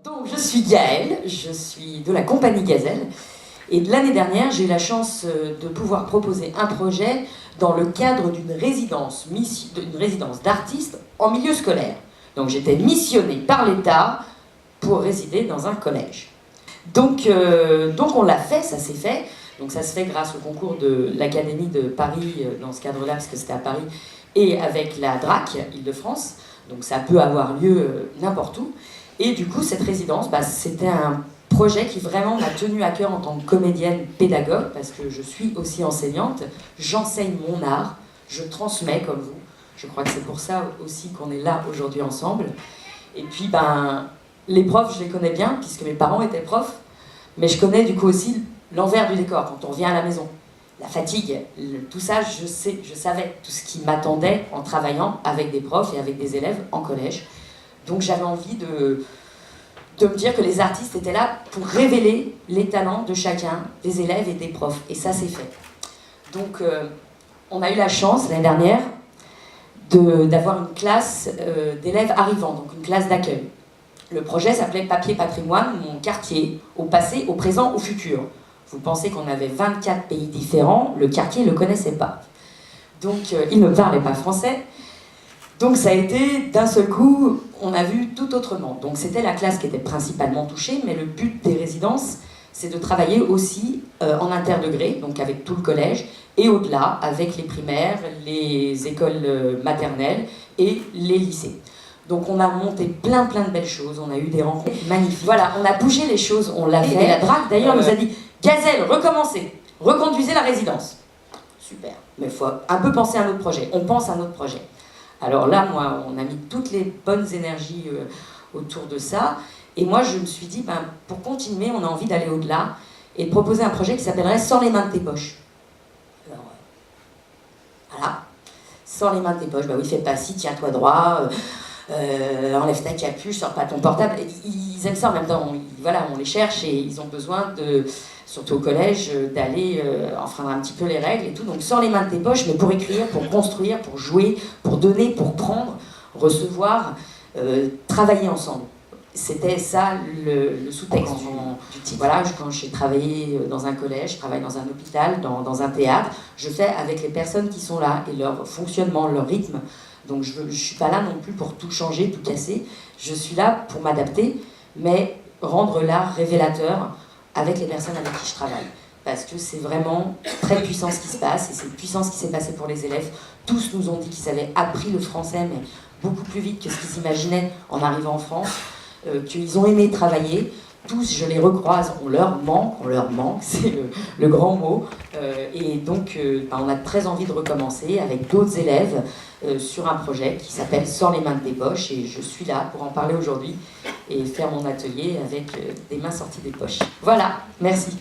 Donc, je suis Gaëlle, je suis de la compagnie Gazelle. Et l'année dernière, j'ai eu la chance de pouvoir proposer un projet dans le cadre d'une résidence d'artistes en milieu scolaire. Donc, j'étais missionnée par l'État pour résider dans un collège. Donc on l'a fait, ça s'est fait. Donc, ça se fait grâce au concours de l'Académie de Paris, dans ce cadre-là, parce que c'était à Paris, et avec la DRAC, Île-de-France. Donc, ça peut avoir lieu n'importe où. Et du coup, cette résidence, c'était un projet qui vraiment m'a tenu à cœur en tant que comédienne pédagogue, parce que je suis aussi enseignante, j'enseigne mon art, je transmets comme vous. Je crois que c'est pour ça aussi qu'on est là aujourd'hui ensemble. Et puis, les profs, je les connais bien, puisque mes parents étaient profs, mais je connais du coup aussi l'envers du décor, quand on revient à la maison. La fatigue, tout ça, je savais tout ce qui m'attendait en travaillant avec des profs et avec des élèves en collège. Donc j'avais envie de me dire que les artistes étaient là pour révéler les talents de chacun, des élèves et des profs. Et ça, c'est fait. Donc on a eu la chance, l'année dernière, d'avoir une classe d'élèves arrivants, donc une classe d'accueil. Le projet s'appelait Papier Patrimoine, mon quartier, au passé, au présent, au futur. Vous pensez qu'on avait 24 pays différents, le quartier ne le connaissait pas. Donc il ne parlait pas français. Donc ça a été, d'un seul coup, on a vu tout autrement. Donc c'était la classe qui était principalement touchée, mais le but des résidences, c'est de travailler aussi en interdegré, donc avec tout le collège, et au-delà, avec les primaires, les écoles maternelles et les lycées. Donc on a monté plein de belles choses, on a eu des rencontres magnifiques. Voilà, on a bougé les choses, on l'a fait. Et la DRAC d'ailleurs nous a dit « Gazelle, recommencez, reconduisez la résidence ». Super, mais il faut un peu penser à un autre projet, on pense à un autre projet. Alors là, moi, on a mis toutes les bonnes énergies autour de ça. Et moi, je me suis dit, pour continuer, on a envie d'aller au-delà et de proposer un projet qui s'appellerait « Sans les mains de tes poches ». Alors, voilà. Sans les mains de tes poches, oui, fais pas ci, tiens-toi droit, enlève ta capuche, sors pas ton portable. Ils aiment ça en même temps. Voilà, on les cherche et ils ont besoin surtout au collège, d'aller enfreindre un petit peu les règles et tout. Donc, sors les mains de tes poches, mais pour écrire, pour construire, pour jouer, pour donner, pour prendre, recevoir, travailler ensemble. C'était ça le sous-texte du titre. Voilà, quand j'ai travaillé dans un collège, je travaille dans un hôpital, dans un théâtre, je fais avec les personnes qui sont là et leur fonctionnement, leur rythme. Donc je ne suis pas là non plus pour tout changer, tout casser. Je suis là pour m'adapter, mais rendre l'art révélateur avec les personnes avec qui je travaille. Parce que c'est vraiment très puissant ce qui se passe, et c'est puissant ce qui s'est passé pour les élèves. Tous nous ont dit qu'ils avaient appris le français, mais beaucoup plus vite que ce qu'ils imaginaient en arrivant en France, qu'ils ont aimé travailler. Tous, je les recroise, on leur manque, c'est le grand mot. Et donc, on a très envie de recommencer avec d'autres élèves sur un projet qui s'appelle « Sors les mains de tes poches ». Et je suis là pour en parler aujourd'hui et faire mon atelier avec des mains sorties des poches. Voilà, merci.